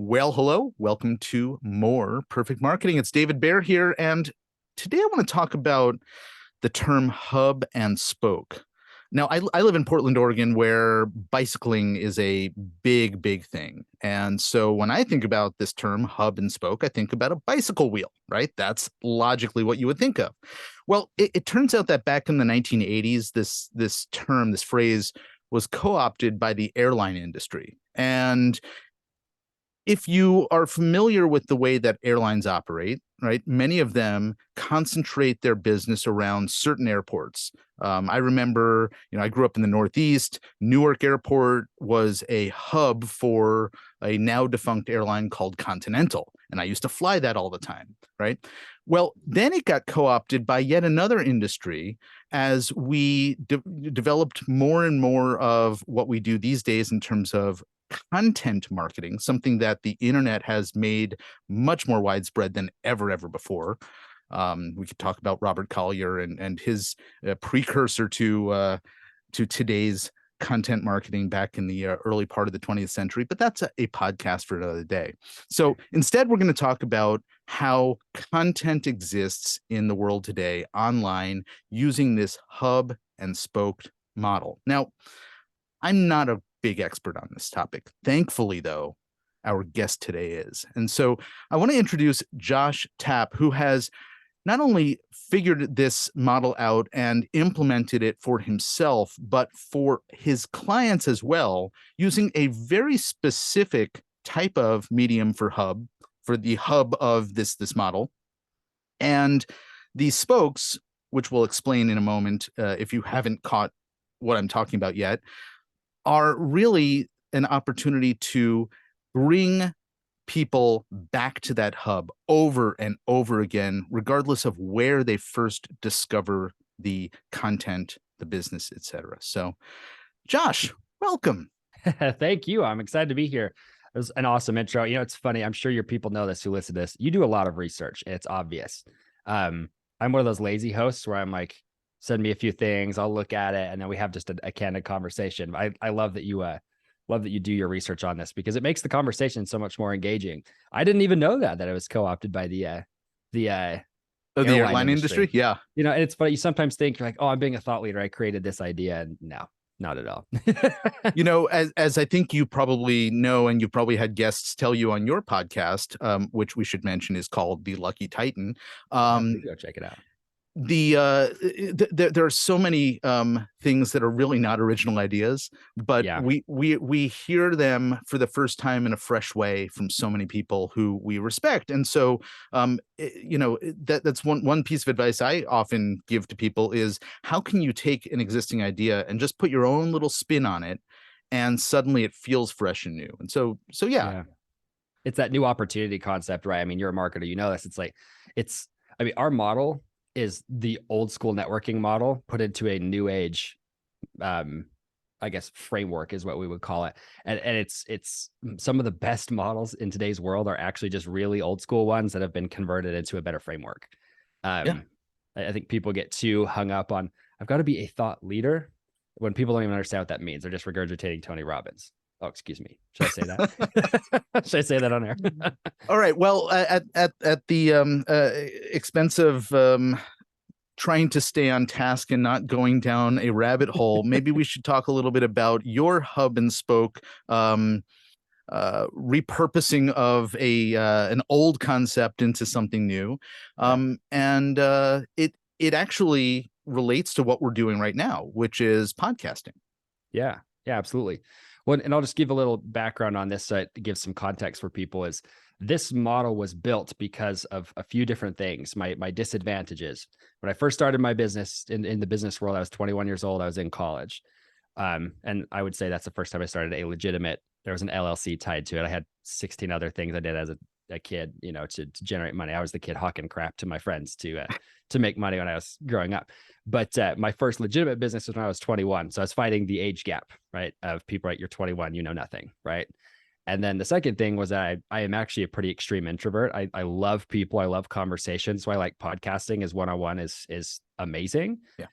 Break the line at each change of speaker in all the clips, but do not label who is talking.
Well, hello. Welcome to More Perfect Marketing. It's David Baer here, and today I want to talk about the term hub and spoke. Now, I live in Portland, Oregon, where bicycling is a big, big thing. And so when I think about this term hub and spoke, I think about a bicycle wheel, right? That's logically what you would think of. Well, it turns out that back in the 1980s, this term, this phrase was co-opted by the airline industry. And if you are familiar with the way that airlines operate, right, many of them concentrate their business around certain airports. I remember, I grew up in the Northeast. Newark Airport was a hub for a now defunct airline called Continental, and I used to fly that all the time, right? Well, then it got co-opted by yet another industry as we developed more and more of what we do these days in terms of content marketing, something that the internet has made much more widespread than ever before. We could talk about Robert Collier and his precursor to today's content marketing back in the early part of the 20th century, but that's a podcast for another day. So instead, we're going to talk about how content exists in the world today online using this hub and spoke model. Now, I'm not a big expert on this topic. Thankfully, though, our guest today is. And so I want to introduce Josh Tapp, who has not only figured this model out and implemented it for himself, but for his clients as well, using a very specific type of medium for the hub of this model. And these spokes, which we'll explain in a moment, if you haven't caught what I'm talking about yet, are really an opportunity to bring people back to that hub over and over again, regardless of where they first discover the content, the business, etc. So, Josh, welcome.
Thank you. I'm excited to be here. It was an awesome intro. It's funny. I'm sure your people know this who listen to this. You do a lot of research. It's obvious. I'm one of those lazy hosts where I'm like, send me a few things, I'll look at it, and then we have just a candid conversation. I love that you do your research on this because it makes the conversation so much more engaging. I didn't even know that it was co-opted by the
airline industry. Yeah.
And it's funny. You sometimes think you're like, oh, I'm being a thought leader. I created this idea. And no, not at all.
As I think you probably know, and you probably had guests tell you on your podcast, which we should mention is called The Lucky Titan.
Go check it out.
There are so many things that are really not original ideas, but
yeah.
we hear them for the first time in a fresh way from so many people who we respect. And so that's one piece of advice I often give to people is how can you take an existing idea and just put your own little spin on it, and suddenly it feels fresh and new. And so yeah.
It's that new opportunity concept, right? I mean, you're a marketer, you know this. Our model is the old school networking model put into a new age, framework is what we would call it. And it's some of the best models in today's world are actually just really old school ones that have been converted into a better framework. I think people get too hung up on, I've got to be a thought leader when people don't even understand what that means. They're just regurgitating Tony Robbins. Oh, excuse me. Should I say that? Should I say that on air?
All right. Well, at the expense of trying to stay on task and not going down a rabbit hole, maybe we should talk a little bit about your hub and spoke repurposing of an old concept into something new, and it actually relates to what we're doing right now, which is podcasting.
Yeah, absolutely. Well, and I'll just give a little background on this to give some context for people. Is this model was built because of a few different things. My disadvantages. When I first started my business in the business world, I was 21 years old. I was in college. And I would say that's the first time I started a legitimate, there was an LLC tied to it. I had 16 other things I did as a kid, to generate money. I was the kid hawking crap to my friends to make money when I was growing up. But my first legitimate business was when I was 21. So I was fighting the age gap, right? Of people, right? You're 21, you know nothing, right? And then the second thing was that I am actually a pretty extreme introvert. I love people. I love conversations. So I like podcasting as one-on-one is amazing.
Yeah.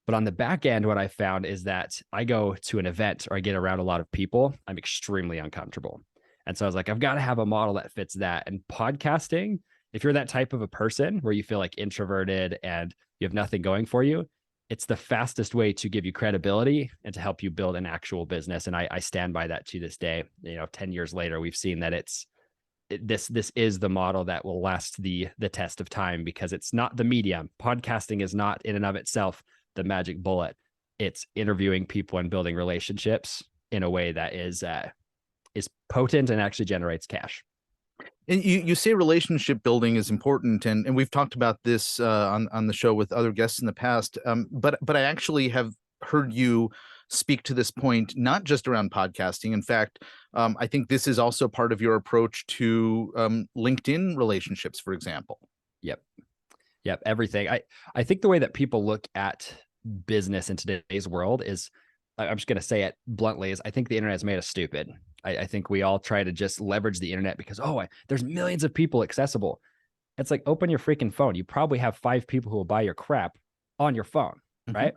But on the back end, what I found is that I go to an event or I get around a lot of people, I'm extremely uncomfortable. And so I was like, I've got to have a model that fits that. And podcasting, if you're that type of a person where you feel like introverted and you have nothing going for you, it's the fastest way to give you credibility and to help you build an actual business. And I stand by that to this day. 10 years later, we've seen that this is the model that will last the test of time, because it's not the medium. Podcasting is not in and of itself the magic bullet. It's interviewing people and building relationships in a way that is potent and actually generates cash.
And you say relationship building is important, and we've talked about this on the show with other guests in the past. But I actually have heard you speak to this point not just around podcasting. In fact, I think this is also part of your approach to LinkedIn relationships, for example.
Yep. Everything. I think the way that people look at business in today's world is, I'm just going to say it bluntly, is I think the internet has made us stupid. I think we all try to just leverage the internet because, there's millions of people accessible. It's like, open your freaking phone. You probably have 5 people who will buy your crap on your phone, right?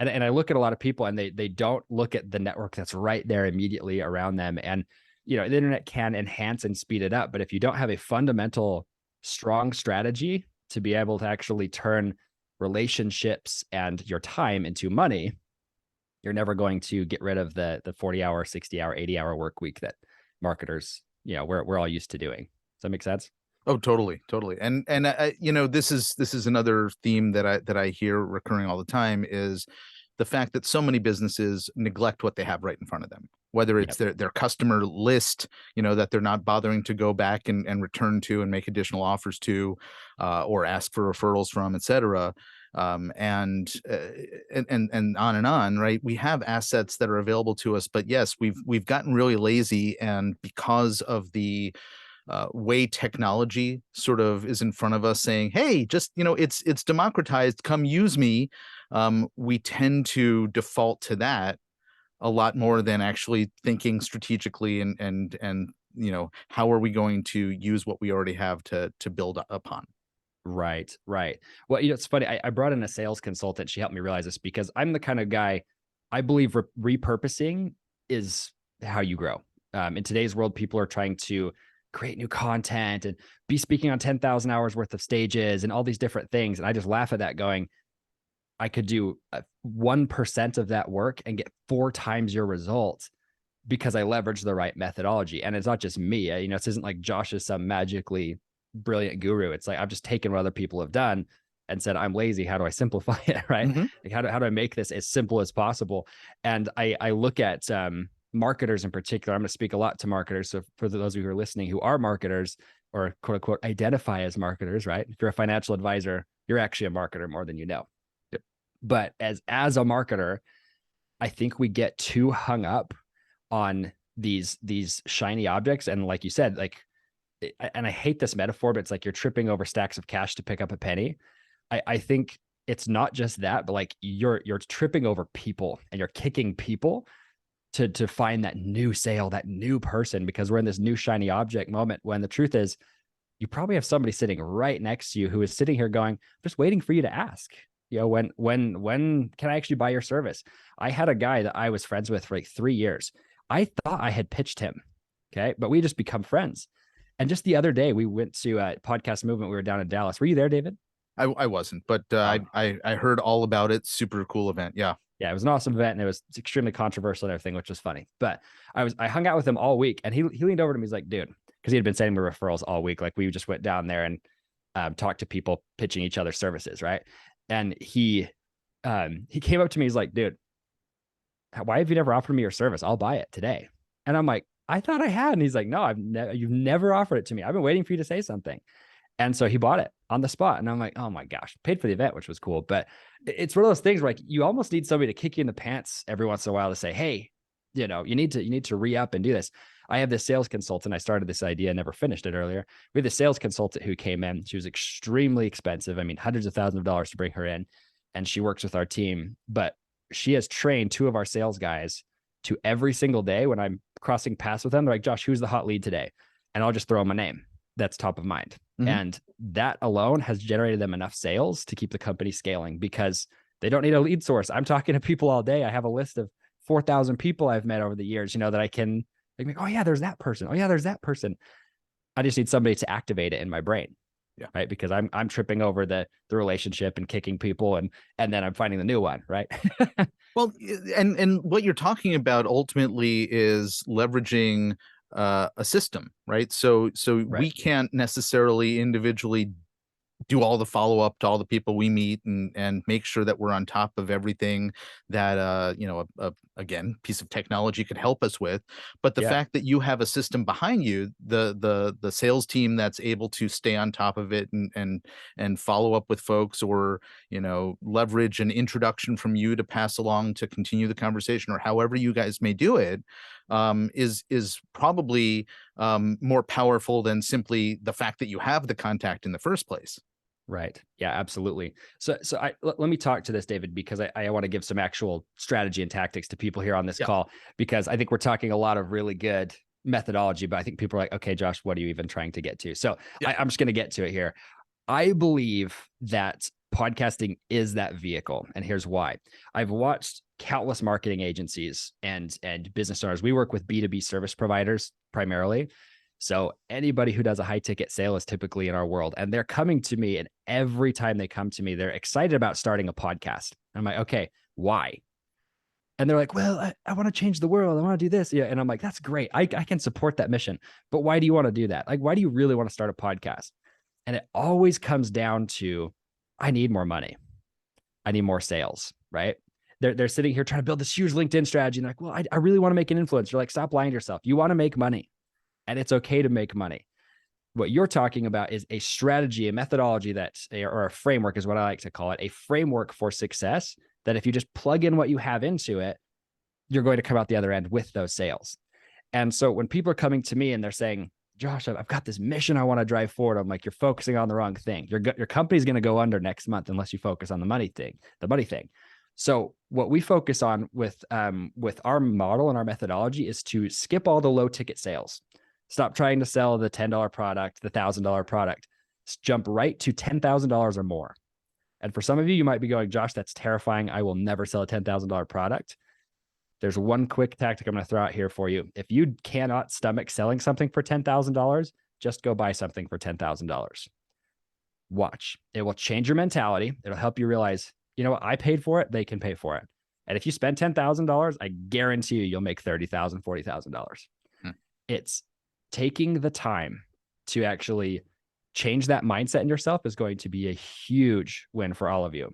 And I look at a lot of people and they don't look at the network that's right there immediately around them. And, the internet can enhance and speed it up. But if you don't have a fundamental, strong strategy to be able to actually turn relationships and your time into money, you're never going to get rid of the 40-hour, 60-hour, 80-hour work week that marketers, we're all used to doing. Does that make sense?
Oh, totally. And this is another theme that I hear recurring all the time, is the fact that so many businesses neglect what they have right in front of them, whether it's their customer list, that they're not bothering to go back and return to and make additional offers to, or ask for referrals from, et cetera. And on and on, right? We have assets that are available to us, but yes, we've gotten really lazy, and because of the way technology sort of is in front of us saying, hey, just, it's democratized, come use me. We tend to default to that a lot more than actually thinking strategically and how are we going to use what we already have to build upon.
Right. Well, it's funny. I brought in a sales consultant. She helped me realize this, because I'm the kind of guy, I believe repurposing is how you grow. In today's world, people are trying to create new content and be speaking on 10,000 hours worth of stages and all these different things. And I just laugh at that, going, I could do 1% of that work and get 4 times your results because I leverage the right methodology. And it's not just me. This isn't like Josh is some magically brilliant guru. It's like, I've just taken what other people have done and said, I'm lazy. How do I simplify it? Right. Like, how do I make this as simple as possible? And I look at marketers in particular. I'm going to speak a lot to marketers. So for those of you who are listening who are marketers, or quote unquote identify as marketers, right? If you're a financial advisor, you're actually a marketer more than you know. Yep. But as a marketer, I think we get too hung up on these shiny objects. And like you said, and I hate this metaphor, but it's like you're tripping over stacks of cash to pick up a penny. I think it's not just that, but like you're tripping over people and you're kicking people to find that new sale, that new person, because we're in this new shiny object moment, when the truth is you probably have somebody sitting right next to you who is sitting here going, just waiting for you to ask, when can I actually buy your service? I had a guy that I was friends with for like 3 years. I thought I had pitched him. Okay. But we just become friends. And just the other day, we went to a podcast movement. We were down in Dallas. Were you there, David?
I wasn't, but I heard all about it. Super cool event. Yeah.
Yeah, it was an awesome event, and it was extremely controversial and everything, which was funny. But I hung out with him all week, and he leaned over to me. He's like, dude, because he had been sending me referrals all week. Like, we just went down there and talked to people pitching each other services, right? And he came up to me. He's like, dude, why have you never offered me your service? I'll buy it today. And I'm like, I thought I had. And he's like, no, you've never offered it to me. I've been waiting for you to say something. And so he bought it on the spot. And I'm like, oh my gosh, paid for the event, which was cool. But it's one of those things where, like, you almost need somebody to kick you in the pants every once in a while to say, hey, you need to re-up and do this. I have this sales consultant. I started this idea, never finished it earlier. We had a sales consultant who came in. She was extremely expensive. I mean, hundreds of thousands of dollars to bring her in. And she works with our team, but she has trained 2 of our sales guys to every single day when I'm crossing paths with them, they're like, Josh, who's the hot lead today? And I'll just throw them a name that's top of mind. And that alone has generated them enough sales to keep the company scaling, because they don't need a lead source. I'm talking to people all day. I have a list of 4,000 people I've met over the years, that I can Like, oh yeah, there's that person. Oh yeah, there's that person. I just need somebody to activate it in my brain.
Yeah.
Right. Because I'm tripping over the relationship and kicking people, and then I'm finding the new one. Right.
Well, and what you're talking about ultimately is leveraging a system, right? So
Right.
we can't necessarily individually do all the follow up to all the people we meet and make sure that we're on top of everything that again, piece of technology could help us with. But the
Yeah.
fact that you have a system behind you, the sales team that's able to stay on top of it and follow up with folks, or leverage an introduction from you to pass along to continue the conversation, or however you guys may do it, is probably more powerful than simply the fact that you have the contact in the first place.
Right. Yeah, absolutely. Let me talk to this, David, because I want to give some actual strategy and tactics to people here on this
Yeah.
call, because I think we're talking a lot of really good methodology, but I think people are like, okay, Josh, what are you even trying to get to? So
Yeah.
I'm just going to get to it here. I believe that podcasting is that vehicle. And here's why. I've watched countless marketing agencies and business owners. We work with B2B service providers primarily. So anybody who does a high ticket sale is typically in our world, and they're coming to me, and every time they come to me, they're excited about starting a podcast. I'm like, okay, why? And they're like, well, I want to change the world. I want to do this. Yeah. And I'm like, that's great. I can support that mission. But why do you want to do that? Like, why do you really want to start a podcast? And it always comes down to, I need more money. I need more sales, right? They're sitting here trying to build this huge LinkedIn strategy. And they're like, well, I really want to make an influencer. You're like, stop lying to yourself. You want to make money, and it's okay to make money. What you're talking about is a strategy, a methodology or a framework is what I like to call it, a framework for success, that if you just plug in what you have into it, you're going to come out the other end with those sales. And so when people are coming to me and they're saying, Josh, I've got this mission I want to drive forward, I'm like, you're focusing on the wrong thing. Your company's going to go under next month unless you focus on the money thing. So what we focus on with our model and our methodology is to skip all the low ticket sales. Stop trying to sell the $10 product, the $1,000 product. Jump right to $10,000 or more. And for some of you, you might be going, Josh, that's terrifying. I will never sell a $10,000 product. There's one quick tactic I'm going to throw out here for you. If you cannot stomach selling something for $10,000, just go buy something for $10,000. Watch. It will change your mentality. It'll help you realize, you know what, I paid for it, they can pay for it. And if you spend $10,000, I guarantee you'll make $30,000, $40,000.
Hmm.
It's taking the time to actually change that mindset in yourself is going to be a huge win for all of you.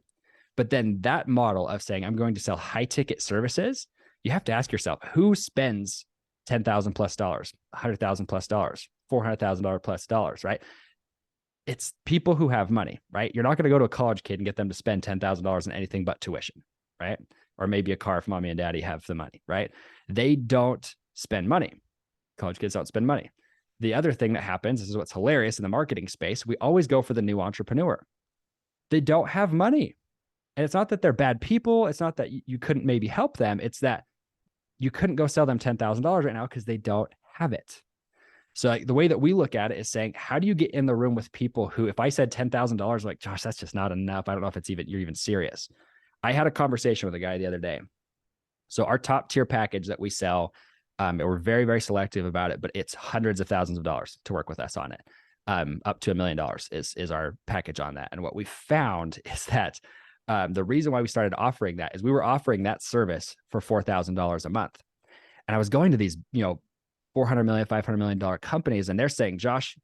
But then that model of saying, I'm going to sell high ticket services, you have to ask yourself, who spends $10,000 plus dollars, $100,000 plus dollars, $400,000 plus dollars, right? It's people who have money, right? You're not going to go to a college kid and get them to spend $10,000 in anything but tuition, right? Or maybe a car if mommy and daddy have the money, right? They don't spend money. College kids don't spend money. The other thing that happens, this is what's hilarious in the marketing space, we always go for the new entrepreneur. They don't have money. And it's not that they're bad people. It's not that you couldn't maybe help them. It's that you couldn't go sell them $10,000 right now because they don't have it. So like, the way that we look at it is saying, how do you get in the room with people who, if I said $10,000, like, Josh, that's just not enough. I don't know if you're even serious. I had a conversation with a guy the other day. So our top tier package that we sell, we're very, very selective about it, but it's hundreds of thousands of dollars to work with us on it. Up to $1 million is our package on that. And what we found is that the reason why we started offering that is we were offering that service for $4,000 a month. And I was going to these, $400 million, $500 million companies, and they're saying, Josh,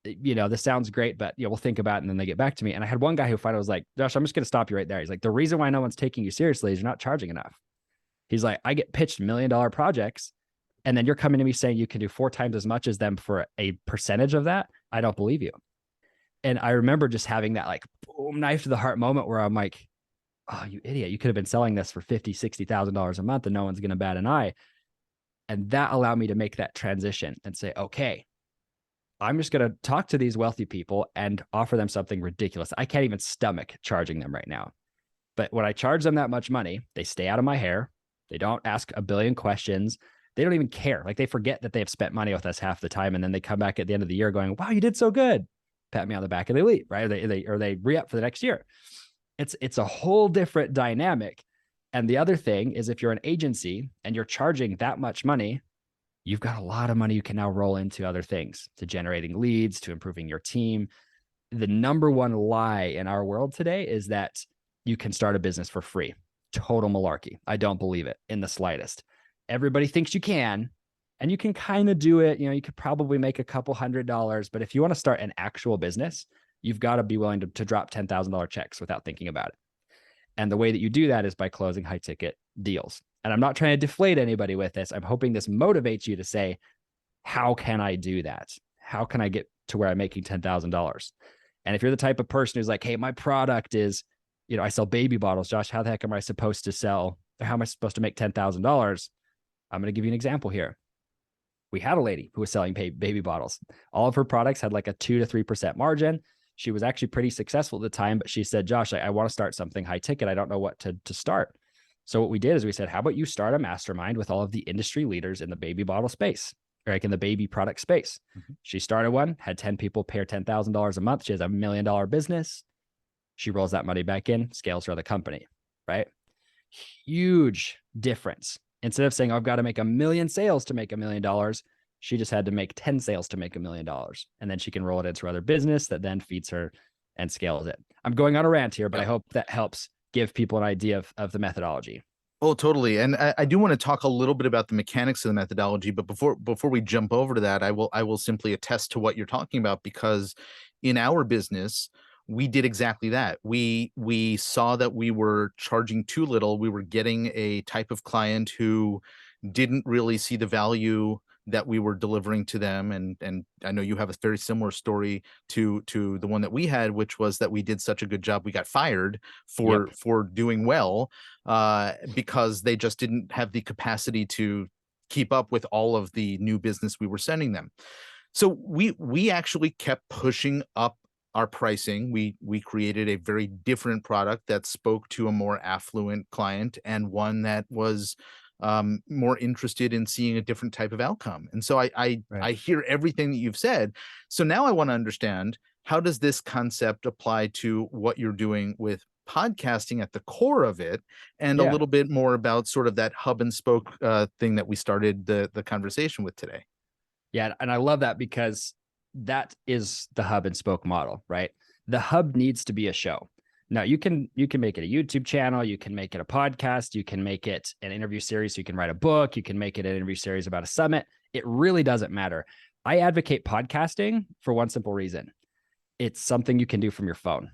this sounds great, but we'll think about it. And then they get back to me. And I had one guy who finally was like, Josh, I'm just going to stop you right there. He's like, the reason why no one's taking you seriously is you're not charging enough. He's like, I get pitched $1 million projects, and then you're coming to me saying you can do 4 times as much as them for a percentage of that. I don't believe you. And I remember just having that like boom, knife to the heart moment where I'm like, oh, you idiot. You could have been selling this for $50,000, $60,000 a month and no one's going to bat an eye. And that allowed me to make that transition and say, okay, I'm just going to talk to these wealthy people and offer them something ridiculous. I can't even stomach charging them right now. But when I charge them that much money, they stay out of my hair. They don't ask a billion questions. They don't even care. Like, they forget that they have spent money with us half the time. And then they come back at the end of the year going, wow, you did so good. Pat me on the back and they leave, right? Or they re-up for the next year. It's a whole different dynamic. And the other thing is, if you're an agency and you're charging that much money, you've got a lot of money you can now roll into other things, to generating leads, to improving your team. The number one lie in our world today is that you can start a business for free. Total malarkey. I don't believe it in the slightest. Everybody thinks you can, and you can kind of do it. You could probably make a couple $100, but if you want to start an actual business, you've got to be willing to drop $10,000 checks without thinking about it. And the way that you do that is by closing high ticket deals. And I'm not trying to deflate anybody with this. I'm hoping this motivates you to say, how can I do that? How can I get to where I'm making $10,000? And if you're the type of person who's like, hey, my product is, I sell baby bottles. Josh, how the heck am I supposed to sell? Or how am I supposed to make $10,000? I'm going to give you an example here. We had a lady who was selling baby bottles. All of her products had like a 2 to 3% margin. She was actually pretty successful at the time, but she said, Josh, I want to start something high ticket. I don't know what to start. So what we did is we said, how about you start a mastermind with all of the industry leaders in the baby bottle space, or like in the baby product space. Mm-hmm. She started one, had 10 people pay her $10,000 a month. She has $1 million business. She rolls that money back in, scales her other company, right? Huge difference. Instead of saying, oh, I've got to make 1 million sales to make $1 million, she just had to make 10 sales to make $1 million. And then she can roll it into her other business that then feeds her and scales it. I'm going on a rant here, but I hope that helps give people an idea of the methodology.
Oh, totally. And I do want to talk a little bit about the mechanics of the methodology, but before we jump over to that, I will simply attest to what you're talking about, because in our business, we did exactly that. We saw that we were charging too little. We were getting a type of client who didn't really see the value that we were delivering to them. And I know you have a very similar story to the one that we had, which was that we did such a good job, we got fired for doing well, because they just didn't have the capacity to keep up with all of the new business we were sending them. So we actually kept pushing up our pricing. We created a very different product that spoke to a more affluent client, and one that was more interested in seeing a different type of outcome. And so I hear everything that you've said. So now I want to understand, how does this concept apply to what you're doing with podcasting at the core of it, and a little bit more about sort of that hub and spoke thing that we started the conversation with today.
Yeah. And I love that, because that is the hub and spoke model, right? The hub needs to be a show. Now you can make it a YouTube channel, you can make it a podcast, you can make it an interview series, you can write a book, you can make it an interview series about a summit. It really doesn't matter. I advocate podcasting for one simple reason. It's something you can do from your phone.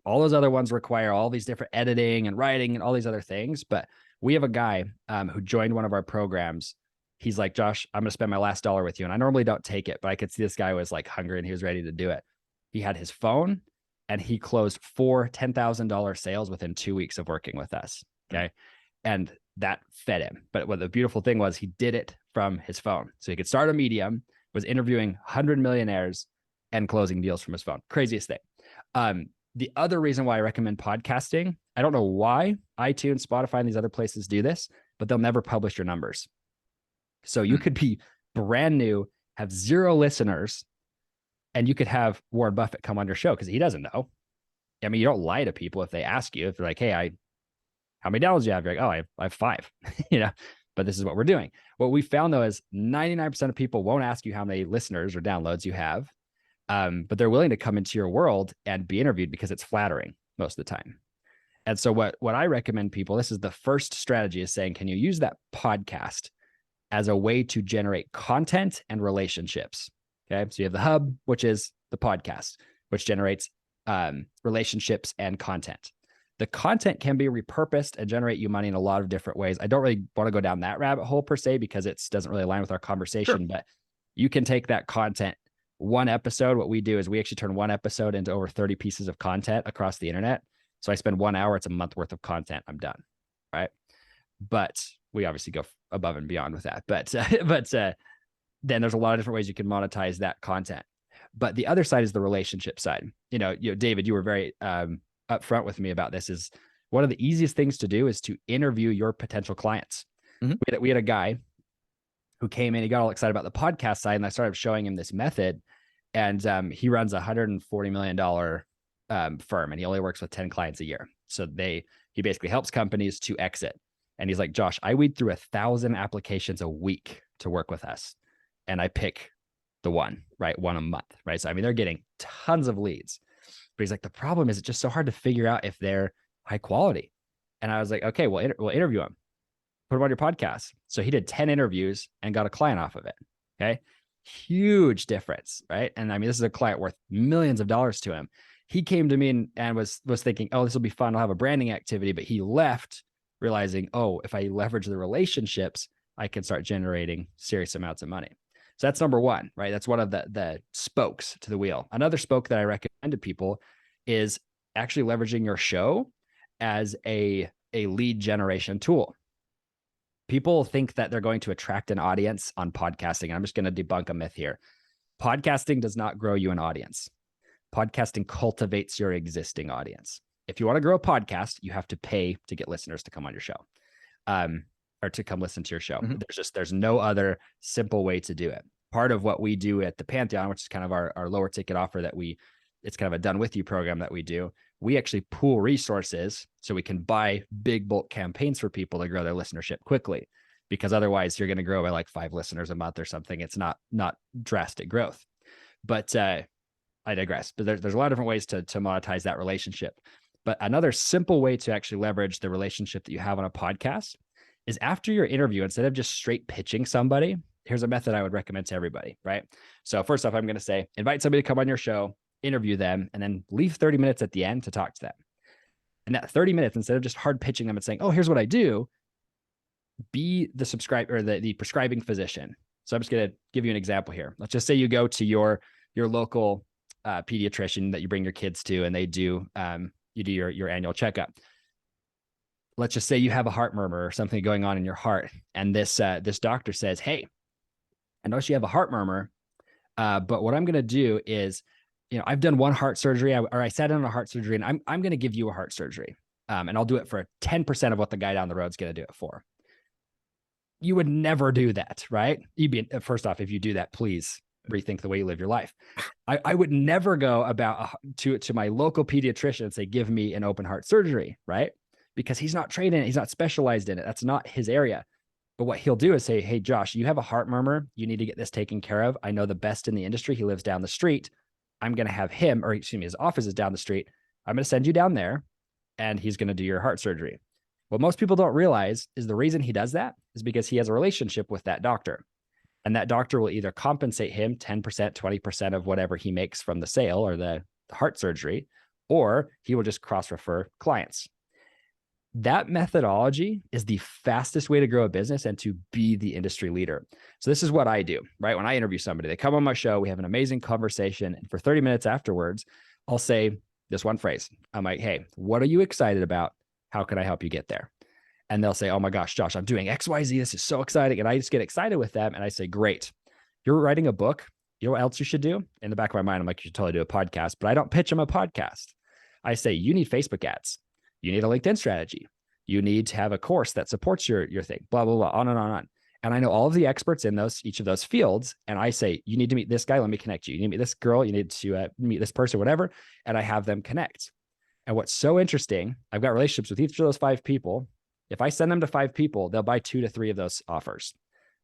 All those other ones require all these different editing and writing and all these other things. But we have a guy who joined one of our programs. He's like, Josh, I'm going to spend my last dollar with you. And I normally don't take it, but I could see this guy was like hungry and he was ready to do it. He had his phone, and he closed 4 $10,000 sales within 2 weeks of working with us. Okay. And that fed him. But what the beautiful thing was, he did it from his phone. So he could start a medium, was interviewing 100 millionaires and closing deals from his phone. Craziest thing. The other reason why I recommend podcasting, I don't know why iTunes, Spotify, and these other places do this, but they'll never publish your numbers. So you could be brand new, have 0 listeners, and you could have Warren Buffett come on your show, because he doesn't know. I mean, you don't lie to people if they ask you. If they're like, hey, how many downloads do you have? You're like, oh, I have 5, but this is what we're doing. What we found, though, is 99% of people won't ask you how many listeners or downloads you have, but they're willing to come into your world and be interviewed because it's flattering most of the time. And so what I recommend people, this is the first strategy, is saying, can you use that podcast as a way to generate content and relationships? Okay. So you have the hub, which is the podcast, which generates relationships and content. The content can be repurposed and generate you money in a lot of different ways. I don't really want to go down that rabbit hole per se, because it doesn't really align with our conversation, sure. But you can take that content, one episode. What we do is we actually turn one episode into over 30 pieces of content across the internet. So I spend 1 hour, it's a month worth of content. I'm done. Right. But we obviously go above and beyond with that. But then there's a lot of different ways you can monetize that content. But the other side is the relationship side. David, you were very upfront with me about this. Is one of the easiest things to do is to interview your potential clients. Mm-hmm. We had a guy who came in, he got all excited about the podcast side, and I started showing him this method. And he runs a $140 million firm, and he only works with 10 clients a year. So he basically helps companies to exit. And he's like, Josh, I weed through 1,000 applications a week to work with us, and I pick the one, right? One a month, right? So, I mean, they're getting tons of leads. But he's like, the problem is it's just so hard to figure out if they're high quality. And I was like, okay, well, we'll interview them, put them on your podcast. So he did 10 interviews and got a client off of it. Okay. Huge difference, right? And I mean, this is a client worth millions of dollars to him. He came to me and was thinking, oh, this will be fun. I'll have a branding activity. But he left realizing, oh, if I leverage the relationships, I can start generating serious amounts of money. So that's number one, right? That's one of the spokes to the wheel. Another spoke that I recommend to people is actually leveraging your show as a lead generation tool. People think that they're going to attract an audience on podcasting. I'm just going to debunk a myth here. Podcasting does not grow you an audience. Podcasting cultivates your existing audience. If you want to grow a podcast, you have to pay to get listeners to come on your show, or to come listen to your show.
Mhm.
There's no other simple way to do it. Part of what we do at the Pantheon, which is kind of our lower ticket offer it's kind of a done with you program that we do. We actually pool resources so we can buy big bulk campaigns for people to grow their listenership quickly, because otherwise you're going to grow by like 5 listeners a month or something. It's not drastic growth. But I digress. But there's a lot of different ways to monetize that relationship. But another simple way to actually leverage the relationship that you have on a podcast is after your interview, instead of just straight pitching somebody, here's a method I would recommend to everybody, right? So first off, I'm going to say, invite somebody to come on your show, interview them, and then leave 30 minutes at the end to talk to them. And that 30 minutes, instead of just hard pitching them and saying, oh, here's what I do, be the subscriber or the prescribing physician. So I'm just going to give you an example here. Let's just say you go to your local pediatrician that you bring your kids to, and they do, you do your annual checkup. Let's just say you have a heart murmur or something going on in your heart. And this doctor says, hey, I notice you have a heart murmur, but what I'm going to do is, I've done one heart surgery, or I sat in on a heart surgery, and I'm going to give you a heart surgery. And I'll do it for 10% of what the guy down the road is going to do it for. You would never do that, right? First off, if you do that, please rethink the way you live your life. I would never go about to my local pediatrician and say, give me an open heart surgery, right? Because he's not trained in it. He's not specialized in it. That's not his area. But what he'll do is say, hey, Josh, you have a heart murmur. You need to get this taken care of. I know the best in the industry. He lives down the street. I'm going to have him, or excuse me, his office is down the street. I'm going to send you down there, and he's going to do your heart surgery. What most people don't realize is the reason he does that is because he has a relationship with that doctor. And that doctor will either compensate him 10%, 20% of whatever he makes from the sale or the heart surgery, or he will just cross-refer clients. That methodology is the fastest way to grow a business and to be the industry leader. So this is what I do, right? When I interview somebody, they come on my show, we have an amazing conversation. And for 30 minutes afterwards, I'll say this one phrase. I'm like, hey, what are you excited about? How can I help you get there? And they'll say, oh my gosh, Josh, I'm doing XYZ. This is so exciting. And I just get excited with them. And I say, great. You're writing a book. You know what else you should do? In the back of my mind, I'm like, you should totally do a podcast, but I don't pitch them a podcast. I say, you need Facebook ads. You need a LinkedIn strategy. You need to have a course that supports your thing, blah, blah, blah, on and on and on. And I know all of the experts in each of those fields. And I say, you need to meet this guy. Let me connect you. You need to meet this girl. You need to meet this person, whatever. And I have them connect. And what's so interesting, I've got relationships with each of those 5 people. If I send them to 5 people, they'll buy 2 to 3 of those offers.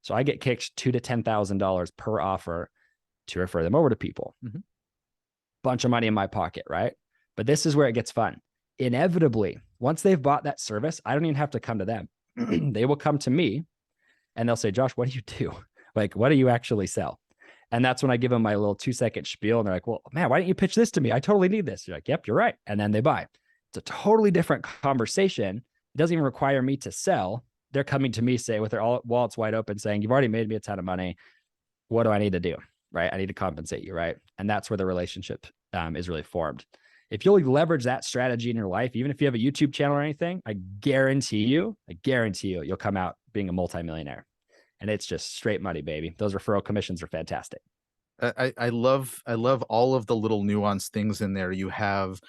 So I get kicked $2,000 to $10,000 per offer to refer them over to people. Mm-hmm. Bunch of money in my pocket, right? But this is where it gets fun. Inevitably, once they've bought that service, I don't even have to come to them. They will come to me and they'll say, Josh, what do you do? Like, what do you actually sell? And that's when I give them my little 2-second spiel. And they're like, well, man, why didn't you pitch this to me? I totally need this. You're like, yep, you're right. And then they buy. It's a totally different conversation. It doesn't even require me to sell. They're coming to me, say, with their wallets wide open, saying, you've already made me a ton of money. What do I need to do? Right? I need to compensate you, right? And that's where the relationship is really formed. If you'll leverage that strategy in your life, even if you have a YouTube channel or anything, I guarantee you, you'll come out being a multimillionaire. And it's just straight money, baby. Those referral commissions are fantastic.
I love all of the little nuanced things in there. You have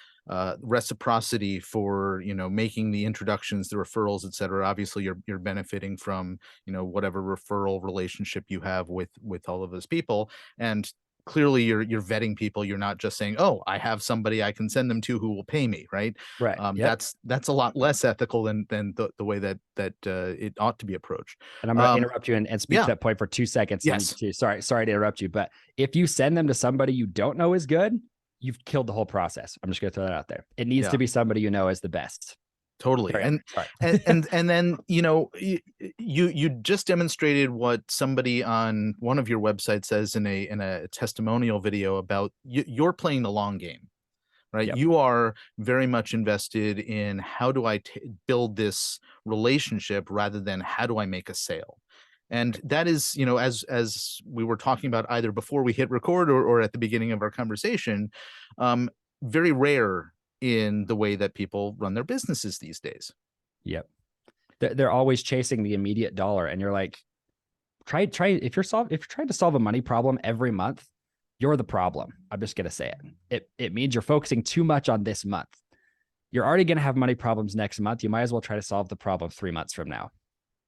reciprocity for, making the introductions, the referrals, et cetera. Obviously you're benefiting from, whatever referral relationship you have with all of those people. And clearly you're vetting people. You're not just saying, oh, I have somebody I can send them to who will pay me, right?
Right. Yep.
That's a lot less ethical than the way that it ought to be approached.
And I'm going to
um
interrupt you and speak to
yeah.
that point for 2 seconds. Let me
Yes.
get you. Sorry to interrupt you, but if you send them to somebody you don't know is good, you've killed the whole process. I'm just going to throw that out there. It needs
Yeah.
to be somebody you know is the best.
Totally.
Carry on.
And
Sorry.
and then, you just demonstrated what somebody on one of your websites says in a testimonial video about you're playing the long game, right?
Yep.
You are very much invested in how do I build this relationship rather than how do I make a sale. And that is, as we were talking about either before we hit record or at the beginning of our conversation, um, very rare in the way that people run their businesses these days.
Yep. They're always chasing the immediate dollar, and you're like, try if you're trying to solve a money problem every month, you're the problem. I'm just gonna say it means you're focusing too much on this month. You're already gonna have money problems next month. You might as well try to solve the problem 3 months from now,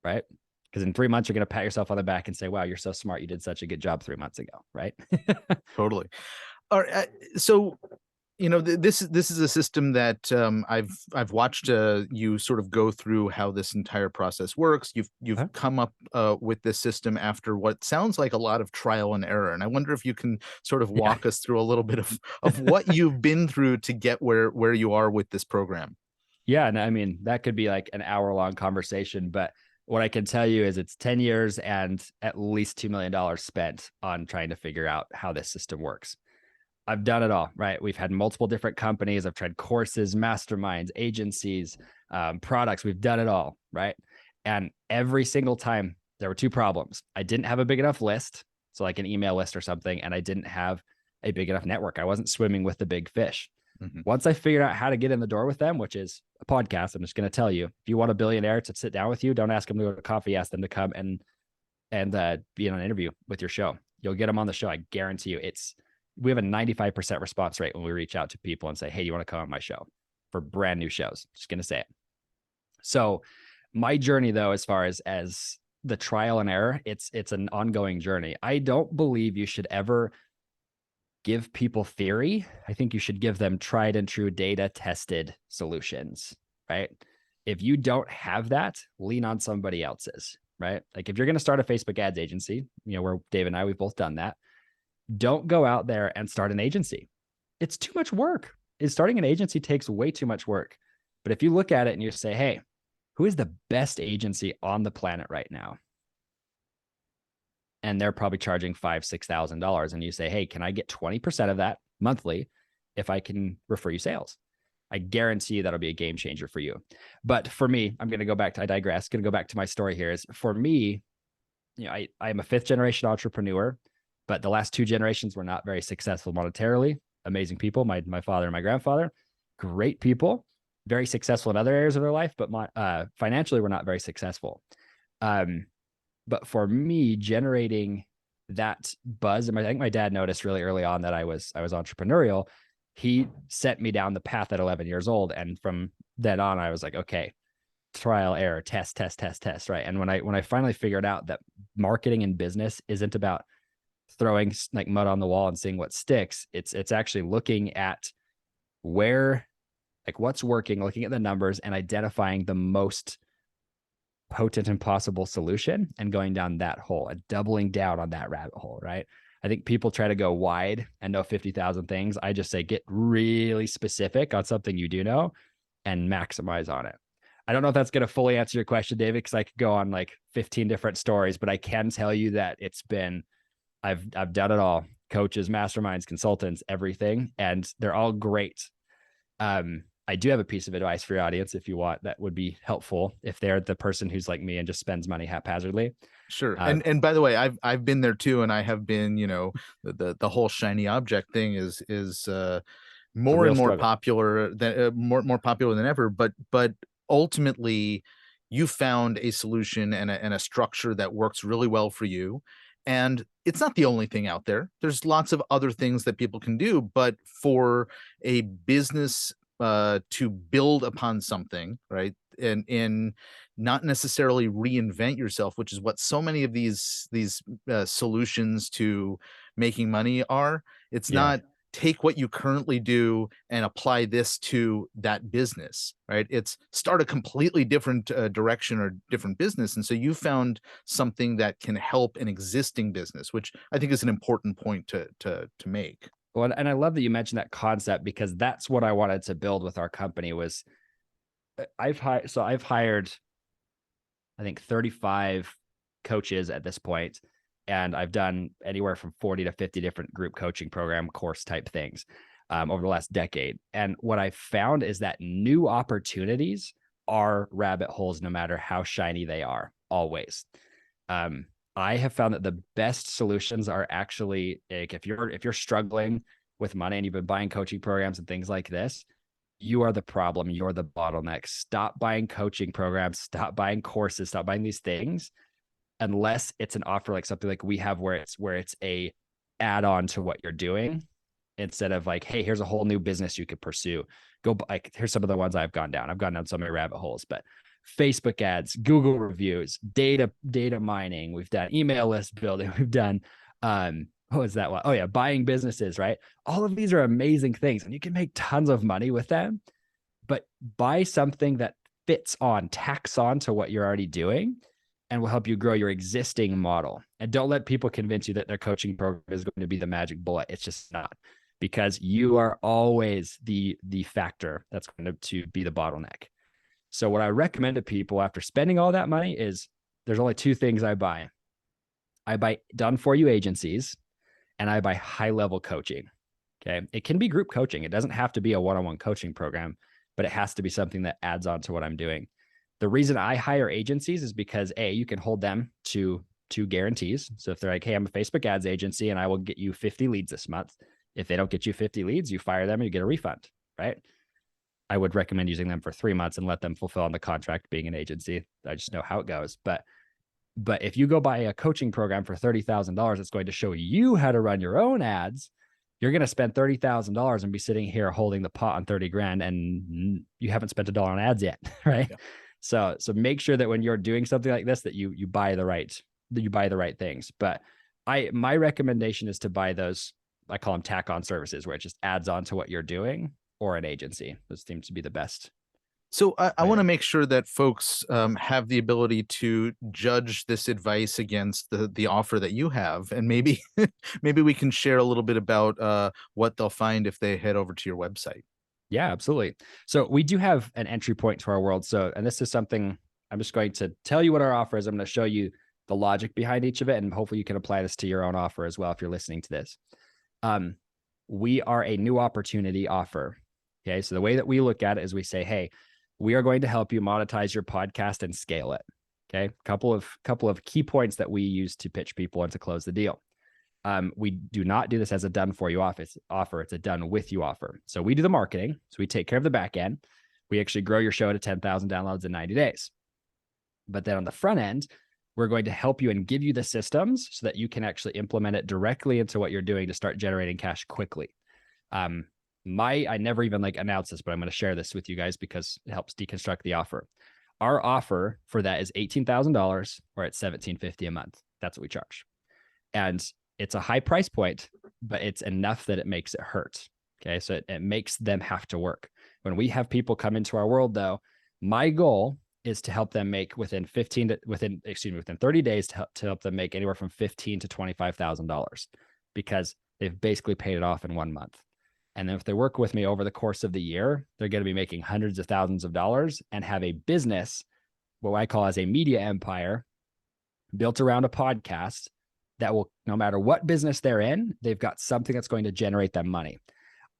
right? Because in 3 months you're gonna pat yourself on the back and say, wow, you're so smart, you did such a good job 3 months ago, right?
Totally. All right. So, this is a system that I've watched you sort of go through how this entire process works. You've
Huh?
come up with this system after what sounds like a lot of trial and error. And I wonder if you can sort of
Yeah.
walk us through a little bit of what you've been through to get where you are with this program.
Yeah, and I mean that could be like an hour-long conversation, but what I can tell you is it's 10 years and at least $2 million spent on trying to figure out how this system works. I've done it all, right? We've had multiple different companies. I've tried courses, masterminds, agencies, products. We've done it all, right? And every single time there were two problems. I didn't have a big enough list, so like an email list or something, and I didn't have a big enough network. I wasn't swimming with the big fish.
Mhm.
Once I figured out how to get in the door with them, which is a podcast, I'm just going to tell you, if you want a billionaire to sit down with you, don't ask them to go to coffee, ask them to come and be in an interview with your show. You'll get them on the show. I guarantee you. We have a 95% response rate when we reach out to people and say, hey, you want to come on my show for brand new shows? Just going to say it. So my journey though, as far as the trial and error, it's an ongoing journey. I don't believe you should ever give people theory. I think you should give them tried and true data tested solutions, right? If you don't have that, lean on somebody else's, right? Like if you're going to start a Facebook ads agency, where Dave and I, we've both done that. Don't go out there and start an agency. It's too much work. Starting an agency takes way too much work. But if you look at it and you say, hey, who is the best agency on the planet right now? And they're probably charging $5,000-$6,000. And you say, hey, can I get 20% of that monthly if I can refer you sales? I guarantee you that'll be a game changer for you. But for me, I digress, going to go back to my story here is for me, I am a fifth generation entrepreneur, but the last two generations were not very successful monetarily. Amazing people, my father and my grandfather, great people, very successful in other areas of their life, but financially were not very successful. But for me, generating that buzz, and I think my dad noticed really early on that I was entrepreneurial. He sent me down the path at 11 years old, and from then on, I was like, okay, trial, error, test, right? And when I finally figured out that marketing and business isn't about throwing like mud on the wall and seeing what sticks, it's actually looking at what's working, looking at the numbers and identifying the most potent and possible solution and going down that hole and doubling down on that rabbit hole, right? I think people try to go wide and know 50,000 things. I just say get really specific on something you do know and maximize on it. I don't know if that's going to fully answer your question, David, because I could go on like 15 different stories, but I can tell you that I've done it all. Coaches, masterminds, consultants, everything, and they're all great. I do have a piece of advice for your audience if you want, that would be helpful if they're the person who's like me and just spends money haphazardly.
Sure. And by the way, I've been there too, and I have been, the whole shiny object thing is
It's a
more
real
and more
struggle.
popular than more popular than ever. But ultimately, you found a solution and a structure that works really well for you. And it's not the only thing out there. There's lots of other things that people can do, but for a business to build upon something, right? And not necessarily reinvent yourself, which is what so many of these solutions to making money are. It's
Yeah.
not take what you currently do and apply this to that business, right? It's start a completely different direction or different business. And so you found something that can help an existing business, which I think is an important point to make.
Well, and I love that you mentioned that concept, because that's what I wanted to build with our company was I've hired, I think, 35 coaches at this point, and I've done anywhere from 40 to 50 different group coaching program course type things over the last decade. And what I found is that new opportunities are rabbit holes, no matter how shiny they are, always. Um, I have found that the best solutions are actually, like, if you're struggling with money and you've been buying coaching programs and things like this, you are the problem. You're the bottleneck. Stop buying coaching programs, stop buying courses, stop buying these things unless it's an offer like something like we have, where it's a add-on to what you're doing, instead of like, hey, here's a whole new business you could pursue. Go, like, here's some of the ones I've gone down so many rabbit holes, but Facebook ads, Google reviews, data mining. We've done email list building. We've done what was that one? Oh yeah, buying businesses, right? All of these are amazing things, and you can make tons of money with them. But buy something that tacks on to what you're already doing, and will help you grow your existing model. And don't let people convince you that their coaching program is going to be the magic bullet. It's just not, because you are always the factor that's going to be the bottleneck. So what I recommend to people after spending all that money is there's only two things I buy. I buy done for you agencies, and I buy high level coaching. Okay. It can be group coaching. It doesn't have to be a one-on-one coaching program, but it has to be something that adds on to what I'm doing. The reason I hire agencies is because you can hold them to guarantees. So if they're like, hey, I'm a Facebook ads agency and I will get you 50 leads this month. If they don't get you 50 leads, you fire them and you get a refund, right? I would recommend using them for 3 months and let them fulfill on the contract being an agency. I just know how it goes. But if you go buy a coaching program for $30,000, it's going to show you how to run your own ads. You're going to spend $30,000 and be sitting here holding the pot on 30 grand, and you haven't spent $1 on ads yet, right? Yeah. So make sure that when you're doing something like this, that you buy the right things. But my recommendation is to buy those, I call them tack on services, where it just adds on to what you're doing, or an agency. Those seems to be the best.
So I want to make sure that folks have the ability to judge this advice against the offer that you have, and maybe maybe we can share a little bit about what they'll find if they head over to your website.
Yeah, absolutely. So we do have an entry point to our world. So, and this is something I'm just going to tell you what our offer is. I'm going to show you the logic behind each of it, and hopefully you can apply this to your own offer as well if you're listening to this. We are a new opportunity offer. Okay, so the way that we look at it is we say, hey, we are going to help you monetize your podcast and scale it. Okay, couple of key points that we use to pitch people and to close the deal. We do not do this as a done for you offer. It's a done with you offer. So we do the marketing. So we take care of the back end. We actually grow your show to 10,000 downloads in 90 days. But then on the front end, we're going to help you and give you the systems so that you can actually implement it directly into what you're doing to start generating cash quickly. I never even announce this, but I'm going to share this with you guys because it helps deconstruct the offer. Our offer for that is $18,000, or it's $1,750 a month. That's what we charge. And it's a high price point, but it's enough that it makes it hurt. Okay. So it makes them have to work. When we have people come into our world, though, my goal is to help them make within 30 days to help them make anywhere from $15,000 to $25,000, because they've basically paid it off in 1 month. And then if they work with me over the course of the year, they're going to be making hundreds of thousands of dollars and have a business, what I call as a media empire, built around a podcast that will, no matter what business they're in, they've got something that's going to generate them money.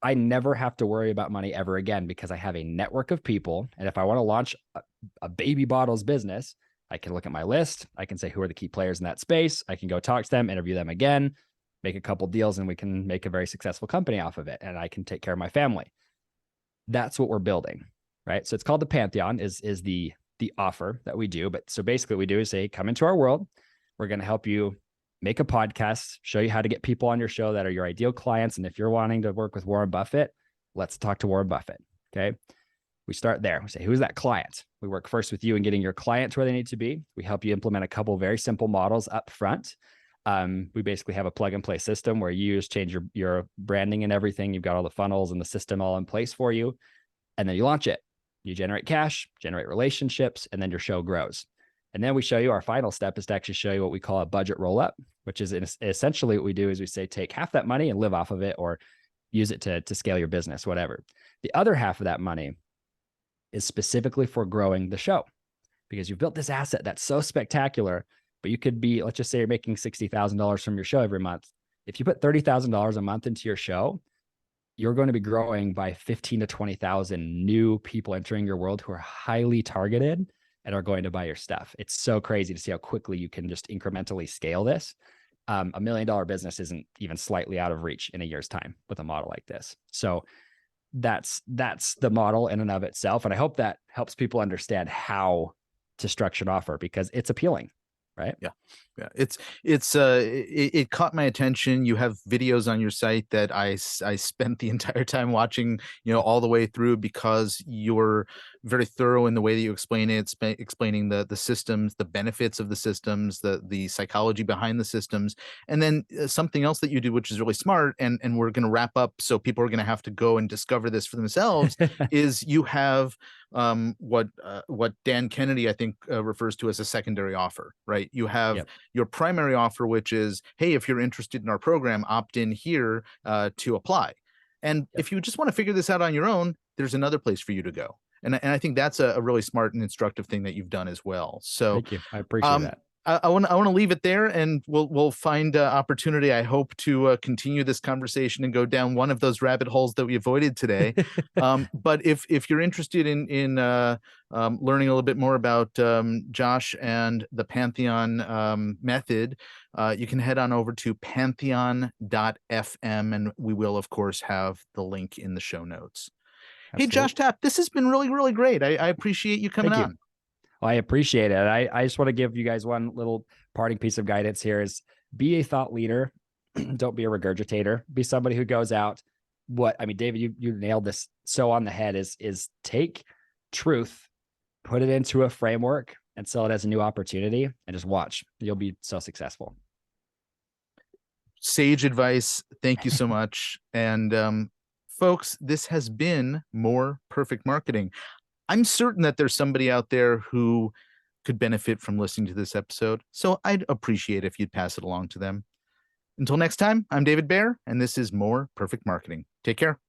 I never have to worry about money ever again, because I have a network of people. And if I want to launch a baby bottles business, I can look at my list. I can say, who are the key players in that space? I can go talk to them, interview them again, make a couple deals, and we can make a very successful company off of it. And I can take care of my family. That's what we're building, right? So it's called the Pantheon is the offer that we do. But so basically what we do is say, come into our world. We're going to help you make a podcast, show you how to get people on your show that are your ideal clients. And if you're wanting to work with Warren Buffett, let's talk to Warren Buffett. Okay. We start there. We say, who's that client? We work first with you in getting your client to where they need to be. We help you implement a couple of very simple models up front. We basically have a plug and play system where you just change your branding and everything. You've got all the funnels and the system all in place for you. And then you launch it. You generate cash, generate relationships, and then your show grows. And then we show you our final step is to actually show you what we call a budget roll up, which is essentially what we do is we say, take half that money and live off of it, or use it to scale your business, whatever. The other half of that money is specifically for growing the show, because you've built this asset that's so spectacular, but you could be, let's just say you're making $60,000 from your show every month. If you put $30,000 a month into your show, you're going to be growing by 15 to 20,000 new people entering your world who are highly targeted and are going to buy your stuff. It's so crazy to see how quickly you can just incrementally scale this. $1 million business isn't even slightly out of reach in a year's time with a model like this. So that's the model in and of itself. And I hope that helps people understand how to structure an offer, because it's appealing, right?
Yeah. It caught my attention. You have videos on your site that I spent the entire time watching, all the way through, because you're very thorough in the way that you explain it, explaining the systems, the benefits of the systems, the psychology behind the systems. And then something else that you do, which is really smart, and we're going to wrap up, so people are going to have to go and discover this for themselves, is you have what Dan Kennedy, I think, refers to as a secondary offer, right? You have your primary offer, which is, hey, if you're interested in our program, opt in here to apply. And if you just want to figure this out on your own, there's another place for you to go. And I think that's a really smart and instructive thing that you've done as well. So
thank you. I appreciate that.
I want to leave it there, and we'll find opportunity, I hope, to continue this conversation and go down one of those rabbit holes that we avoided today. But if you're interested in learning a little bit more about Josh and the Pantheon method, you can head on over to pantheon.fm, and we will, of course, have the link in the show notes. Absolutely. Hey, Josh Tapp, this has been really, really great. I appreciate you coming on.
Well, I appreciate it. I just want to give you guys one little parting piece of guidance here is be a thought leader. Don't be a regurgitator. Be somebody who goes out. David, you nailed this so on the head, is take truth, put it into a framework and sell it as a new opportunity, and just watch. You'll be so successful.
Sage advice. Thank you so much. And folks, this has been More Perfect Marketing. I'm certain that there's somebody out there who could benefit from listening to this episode, so I'd appreciate if you'd pass it along to them. Until next time, I'm David Baer, and this is More Perfect Marketing. Take care.